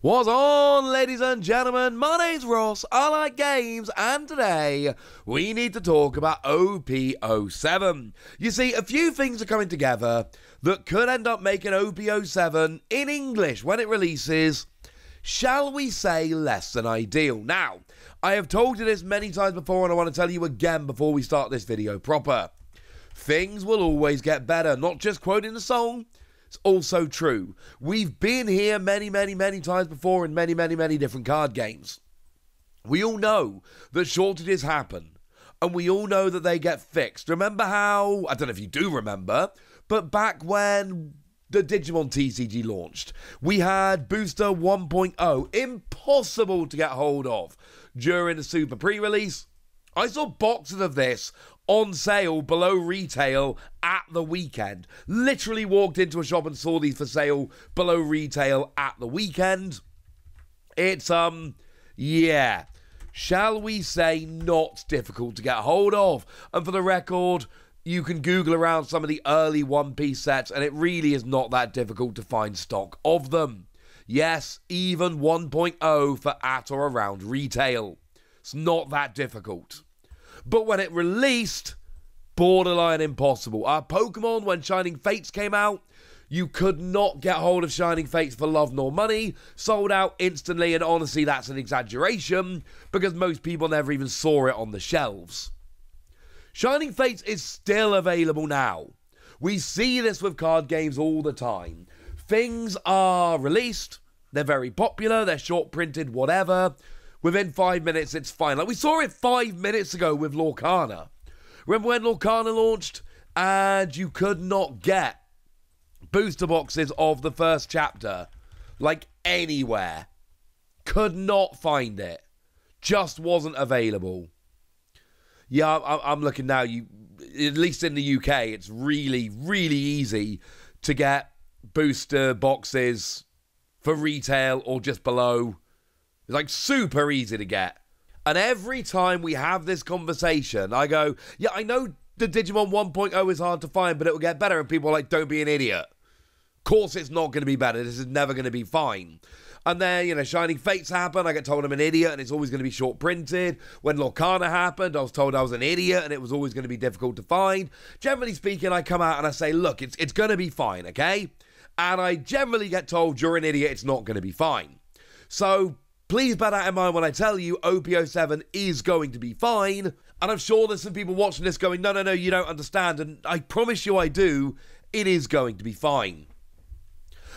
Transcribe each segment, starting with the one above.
What's on, ladies and gentlemen? My name's Ross, I like games, and today we need to talk about OP07. You see, a few things are coming together that could end up making OP07 in English when it releases, shall we say, less than ideal. Now, I have told you this many times before, and I want to tell you again before we start this video proper. Things will always get better, not just quoting the song. It's also true. We've been here many times before in many different card games. We all know that shortages happen, and we all know that they get fixed. Remember how, I don't know if you do remember, but back when the Digimon TCG launched, we had Booster 1.0, impossible to get hold of during the Super pre-release. I saw boxes of this on sale below retail at the weekend. Literally walked into a shop and saw these for sale below retail at the weekend. It's, yeah, shall we say, not difficult to get hold of. And for the record, you can Google around some of the early One Piece sets, and it really is not that difficult to find stock of them. Yes, even 1.0 for at or around retail. It's not that difficult. But when it released, borderline impossible. Our Pokemon, when Shining Fates came out, you could not get hold of Shining Fates for love nor money. Sold out instantly, and honestly, that's an exaggeration, because most people never even saw it on the shelves. Shining Fates is still available now. We see this with card games all the time. Things are released, they're very popular, they're short printed, whatever. Within 5 minutes, it's fine. Like we saw it 5 minutes ago with Lorcana. Remember when Lorcana launched and you could not get booster boxes of the first chapter, like anywhere. Could not find it. Just wasn't available. Yeah, I'm looking now. At least in the UK, it's really easy to get booster boxes for retail or just below. It's like super easy to get. And every time we have this conversation, I go, yeah, I know the Digimon 1.0 is hard to find, but it will get better. And people are like, don't be an idiot. Of course it's not going to be better. This is never going to be fine. And then, you know, Shining Fates happened. I get told I'm an idiot and it's always going to be short printed. When Lorcana happened, I was told I was an idiot and it was always going to be difficult to find. Generally speaking, I come out and I say, look, it's going to be fine, okay? And I generally get told, you're an idiot, it's not going to be fine. So please bear that in mind when I tell you OP07 is going to be fine. And I'm sure there's some people watching this going, no, you don't understand. And I promise you I do. It is going to be fine.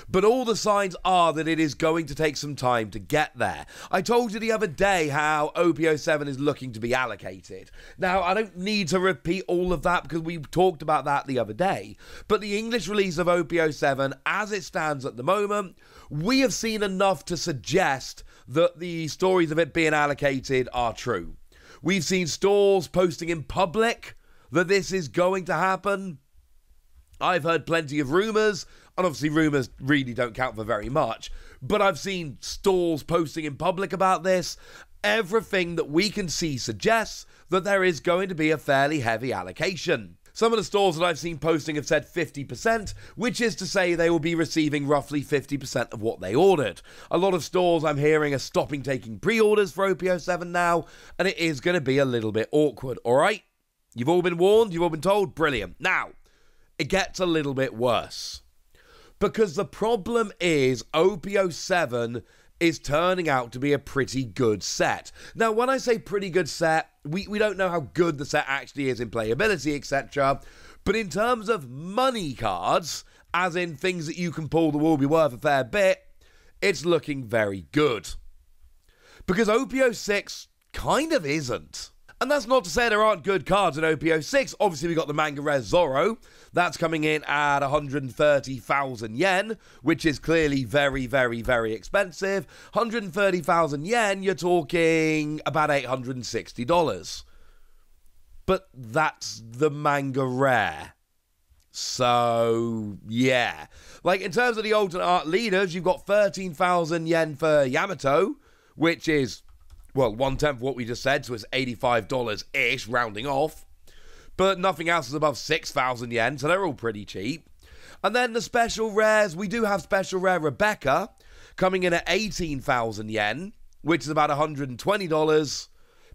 But all the signs are that it is going to take some time to get there. I told you the other day how OP07 is looking to be allocated. Now, I don't need to repeat all of that because we talked about that the other day. But the English release of OP07, as it stands at the moment, we have seen enough to suggest that the stories of it being allocated are true. We've seen stores posting in public that this is going to happen. I've heard plenty of rumours, and obviously rumours really don't count for very much, but I've seen stores posting in public about this. Everything that we can see suggests that there is going to be a fairly heavy allocation. Some of the stores that I've seen posting have said 50%, which is to say they will be receiving roughly 50% of what they ordered. A lot of stores I'm hearing are stopping taking pre-orders for OP07 now, and it is going to be a little bit awkward, alright? You've all been warned, you've all been told, brilliant. Now, it gets a little bit worse. Because the problem is OP07 is turning out to be a pretty good set. Now, when I say pretty good set, we don't know how good the set actually is in playability, etc. But in terms of money cards, as in things that you can pull that will be worth a fair bit, it's looking very good. Because OP06 kind of isn't. And that's not to say there aren't good cards in OP06. Obviously, we got the Manga Rare Zoro. That's coming in at 130,000 yen, which is clearly very expensive. 130,000 yen, you're talking about $860. But that's the Manga Rare. So, yeah. Like, in terms of the alternate art leaders, you've got 13,000 yen for Yamato, which is, well, 1/10 of what we just said, so it's $85-ish, rounding off. But nothing else is above 6,000 yen, so they're all pretty cheap. And then the special rares, we do have special rare Rebecca, coming in at 18,000 yen, which is about $120.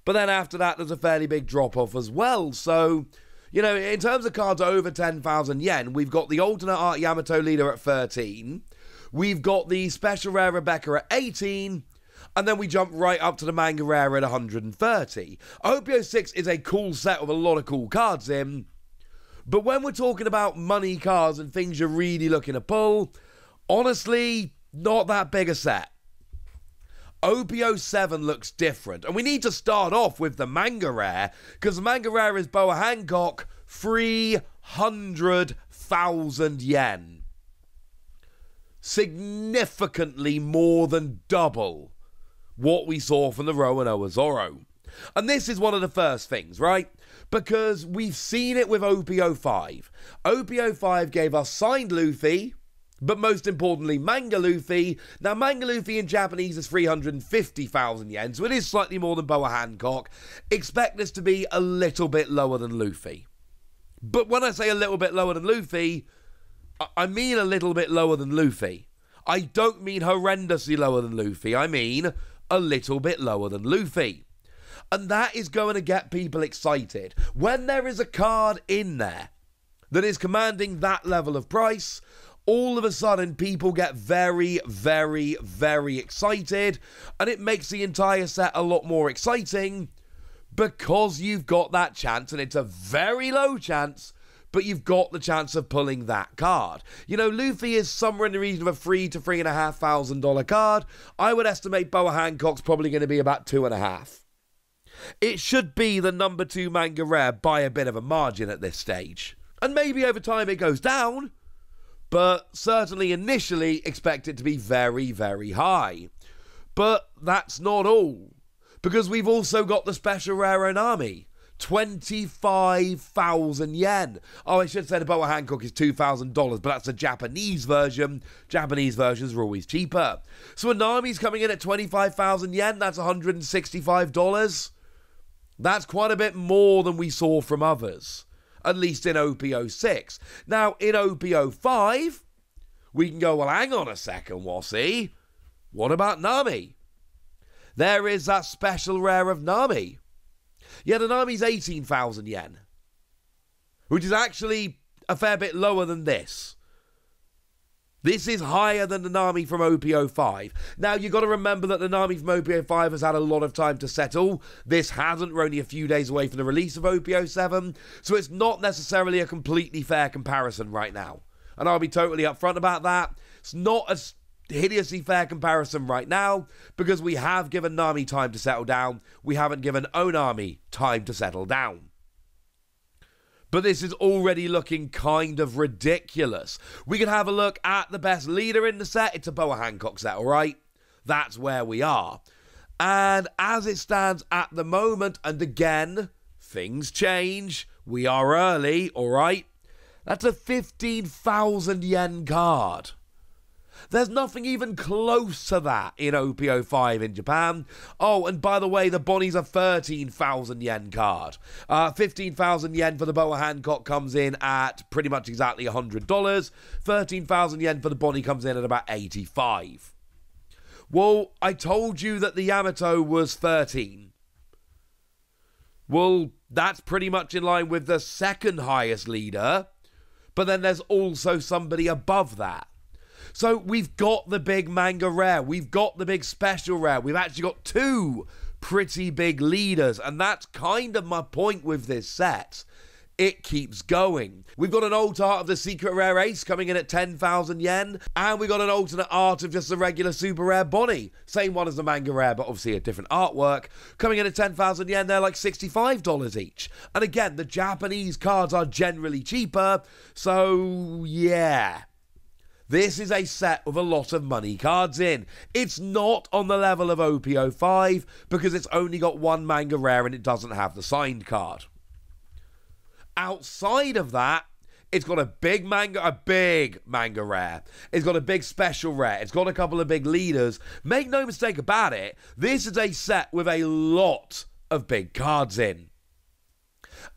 But then after that, there's a fairly big drop-off as well. So, you know, in terms of cards over 10,000 yen, we've got the alternate art Yamato leader at 13. We've got the special rare Rebecca at 18. And then we jump right up to the manga rare at 130. OPO 6 is a cool set with a lot of cool cards in. But when we're talking about money cards and things you're really looking to pull, honestly, not that big a set. OPO 7 looks different. And we need to start off with the manga rare, because the manga rare is Boa Hancock, 300,000 yen. Significantly more than double what we saw from the Roanoa Zoro. And this is one of the first things, right? Because we've seen it with OPO 5. OPO 5 gave us signed Luffy, but most importantly, Manga Luffy. Now, Manga Luffy in Japanese is 350,000 yen, so it is slightly more than Boa Hancock. Expect this to be a little bit lower than Luffy. But when I say a little bit lower than Luffy, I mean a little bit lower than Luffy. I don't mean horrendously lower than Luffy. I mean a little bit lower than Luffy. And that is going to get people excited. When there is a card in there that is commanding that level of price, all of a sudden people get very, very, very excited. And it makes the entire set a lot more exciting because you've got that chance, and it's a very low chance, but you've got the chance of pulling that card. You know, Luffy is somewhere in the region of a $3,000 to $3,500 card. I would estimate Boa Hancock's probably going to be about $2,500. It should be the number 2 manga rare by a bit of a margin at this stage. And maybe over time it goes down, but certainly initially expect it to be very, very high. But that's not all, because we've also got the special rare Onami. 25,000 yen. Oh, I should say the Boa Hancock is $2,000, but that's the Japanese version. Japanese versions are always cheaper. So Onami's coming in at 25,000 yen. That's $165. That's quite a bit more than we saw from others, at least in OPO 6. Now, in OPO 5, we can go, well, hang on a second, Wassy. What about Nami? There is that special rare of Nami. Yeah, the Nami's 18,000 yen, which is actually a fair bit lower than this. This is higher than the Nami from OPO 5. Now, you've got to remember that the Nami from OPO 5 has had a lot of time to settle. This hasn't. We're only a few days away from the release of OPO 7, so it's not necessarily a completely fair comparison right now. And I'll be totally upfront about that. It's not a hideously fair comparison right now, because we have given Nami time to settle down. We haven't given Onami time to settle down. But this is already looking kind of ridiculous. We can have a look at the best leader in the set. It's a Boa Hancock set, alright? That's where we are. And as it stands at the moment, and again, things change. We are early, alright? That's a 15,000 yen card. There's nothing even close to that in OPO 5 in Japan. Oh, and by the way, the Bonnie's a 13,000 yen card. 15,000 yen for the Boa Hancock comes in at pretty much exactly $100. 13,000 yen for the Bonnie comes in at about 85. Well, I told you that the Yamato was 13. Well, that's pretty much in line with the second highest leader, but then there's also somebody above that. So we've got the big manga rare, we've got the big special rare, we've actually got 2 pretty big leaders, and that's kind of my point with this set. It keeps going. We've got an alt art of the secret rare Ace coming in at 10,000 yen, and we got an alternate art of just the regular super rare Bonnie, same one as the manga rare, but obviously a different artwork, coming in at 10,000 yen. They're like $65 each. And again, the Japanese cards are generally cheaper, so yeah. This is a set with a lot of money cards in. It's not on the level of OPO 5 because it's only got 1 manga rare and it doesn't have the signed card. Outside of that, it's got a big manga rare. It's got a big special rare. It's got a couple of big leaders. Make no mistake about it, this is a set with a lot of big cards in.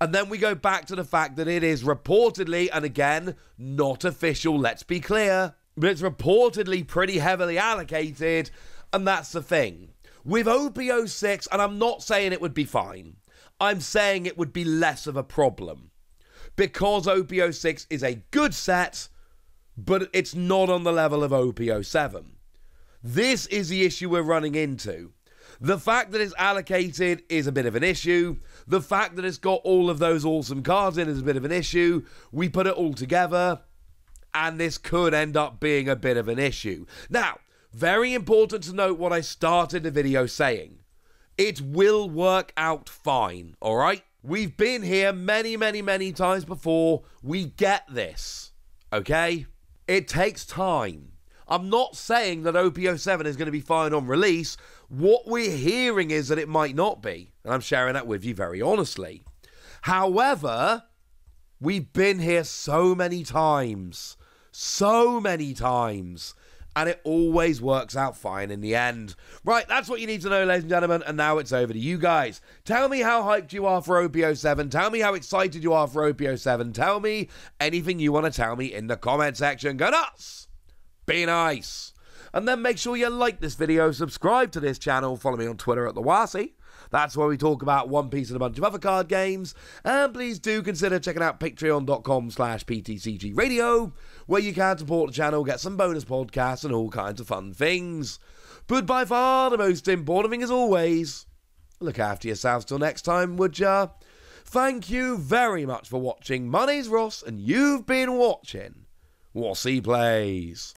And then we go back to the fact that it is reportedly, and again, not official, let's be clear, but it's reportedly pretty heavily allocated, and that's the thing. With OP06, and I'm not saying it would be fine, I'm saying it would be less of a problem. Because OP06 is a good set, but it's not on the level of OP07. This is the issue we're running into. The fact that it's allocated is a bit of an issue. The fact that it's got all of those awesome cards in is a bit of an issue. We put it all together, and this could end up being a bit of an issue. Now, very important to note what I started the video saying. It will work out fine, alright? We've been here many, many, many times before. We get this, okay? It takes time. I'm not saying that OP07 is going to be fine on release. What we're hearing is that it might not be. And I'm sharing that with you very honestly. However, we've been here so many times. So many times. And it always works out fine in the end. Right, that's what you need to know, ladies and gentlemen. And now it's over to you guys. Tell me how hyped you are for OP07. Tell me how excited you are for OP07. Tell me anything you want to tell me in the comment section. Go nuts! Be nice. And then make sure you like this video, subscribe to this channel, follow me on Twitter at TheWasi. That's where we talk about One Piece and a bunch of other card games. And please do consider checking out patreon.com/PTCGradio, where you can support the channel, get some bonus podcasts and all kinds of fun things. But by far the most important thing as always, look after yourselves till next time, would ya? Thank you very much for watching. My name's Ross, and you've been watching Wasi Plays.